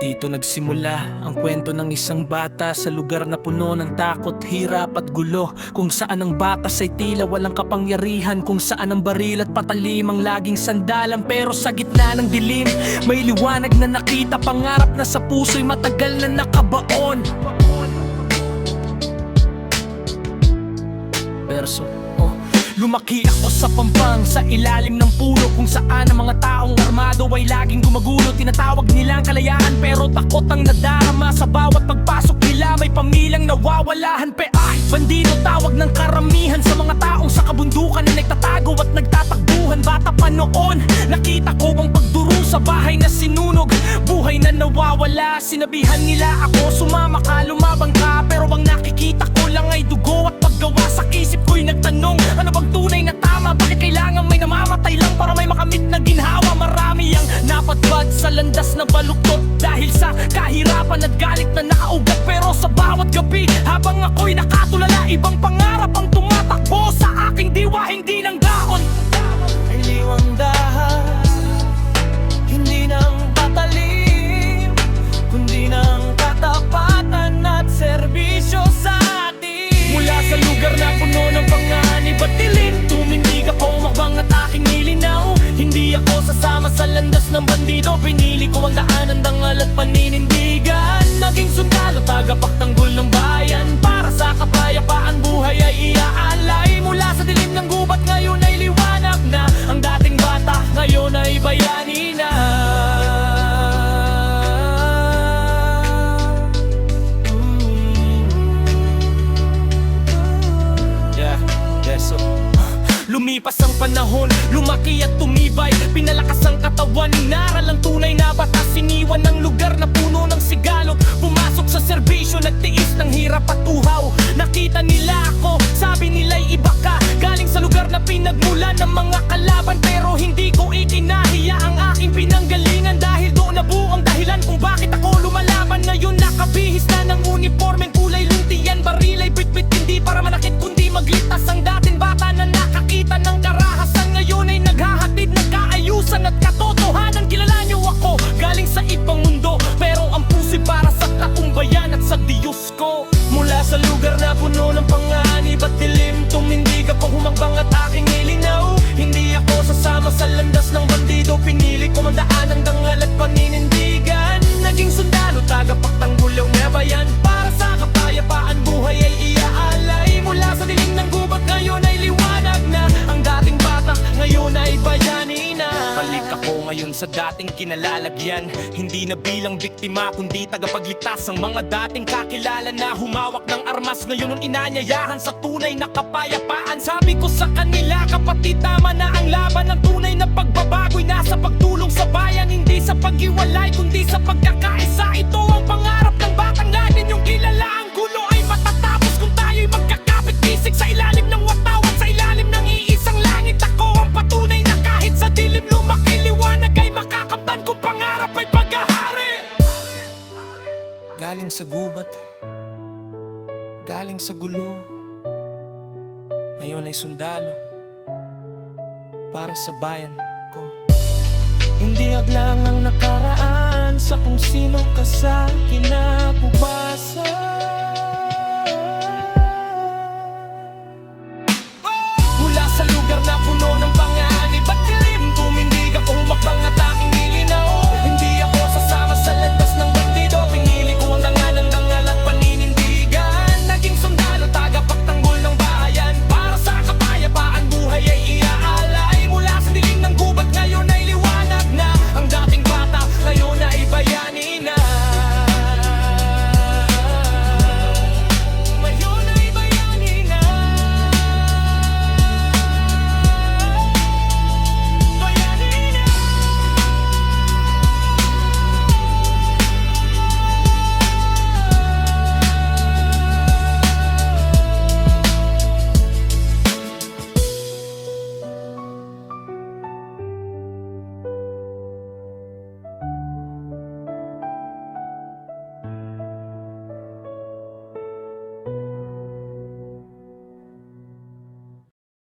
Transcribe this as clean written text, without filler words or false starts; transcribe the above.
Dito nagsimula ang kwento ng isang bata sa lugar na puno ng takot, hirap at gulo. Kung saan ang batas ay tila walang kapangyarihan, kung saan ang baril at patalim ang laging sandalan. Pero sa gitna ng dilim, may liwanag na nakita, pangarap na sa puso'y matagal na nakabaon. Verso. Lumaki ako sa pampang, sa ilalim ng puno, kung saan ang mga taong armado ay laging gumagulo. Tinatawag nilang kalayaan pero takot ang nadarama. Sa bawat pagpasok nila may pamilyang nawawalahan. Bandido tawag ng karamihan sa mga taong sa kabundukan na nagtatago at nagtatakbuhan. Bata pa noon, nakita ko ang pagduro sa bahay na sinunog, buhay na nawawala. Sinabihan nila ako, sumama ka, lumabang ka, pero ang nakikita ko lang ay dugo at paggawa. Sa isip ko'y nagtanong, ano bang tunay na tama? Bakit kailangan may namamatay lang para may makamit na ginhawa? Marami ang napadpad sa landas na baluktot dahil sa kahirapan at galit na nakaugat. Pero sa bawat gabi, habang ako'y nakatulala, ibang pangarap ang tumatakbo sa aking diwa. Hindi ng dahon ay liwang dahas, hindi ng patalim, kundi ng katapatan at serbisyo sa atin. Mula sa lugar na puno ng panganib at dilim, tumindig ako, makbang at aking nilinaw. Hindi ako sasama sa landas ng bandido, pinili ko ang daanan, dangal at paninindigan. Naging sundalo, tagapagtanggol ng bayan, para sa kapayapaan buhay ay iaalay. Mula sa dilim ng gubat, ngayon ay liwanag na. Ang dating bata, ngayon ay bayani na. Lumipas ang panahon, lumaki at tumibay, pinalakas ang katawan, inaral ang tunay na batas. Iniwan ang lugar na puno ng sigalot, pumasok sa serbisyo, nagtiis ng hirap at uhaw. Nakita nila ako, sabi nila'y iba ka, galing sa lugar na pinagmulan ng mga kalaban. Pero hindi ko ikinahiya ang aking pinanggalingan, dahil doon nabuo ang dahilan kung bakit ako lumalaban. Ngayon nakabihis na ng uniformeng kulay luntian, baril ay bitbit, hindi para manakit kundi magligtas. Ang dating bata na nakakita ng karahasan, ngayon ay naghahatid ng kaayusan at katotohanan. Kilala niyo ako, galing sa ibang mundo, pero ang puso'y para sa taong bayan at sa Diyos ko. Mula sa lugar na puno ng panganib at dilim, tumindig ako, humakbang at aking nilinaw. Hindi ako sasama sa landas ng bandido, pinili ko ang daan ng dangal at paninindigan. Naging sundalo, tagapagtanggol na bayan, para sa kapayapaan buhay ay iaalay. Mula sa dilim ng gubat, ngayon ay liwanag na. Ang dating bata, ngayon ay bayani na. Balik ako ngayon sa dating kinalalagyan, hindi na bilang biktima kundi tagapagligtas. Ang mga dating kakilala na humawak ng armas, ngayon inanyayahan sa tunay na kapayapaan. Sabi ko sa kanila, kapatid, tama na ang laban. Ang tunay na pagbabago'y nasa pagtulong sa bayan, hindi sa paghiwalay kundi sa pagkakaisa. Ito ang pangarap ng batang natin, yung kilala. Ang gulo ay matatapos kung tayo'y magkakapit-bisig sa ilalim ng watawan, sa ilalim ng iisang langit. Ako ang patunay na kahit sa dilim lumaki, liwanag ay makakamtan kung pangarap ay paghahari. Galing sa gubat, galing sa gulo, ngayon ay sundalo para sa bayan ko. Hindi hadlang ang nakaraan sa kung sino ka sa kinabukasan.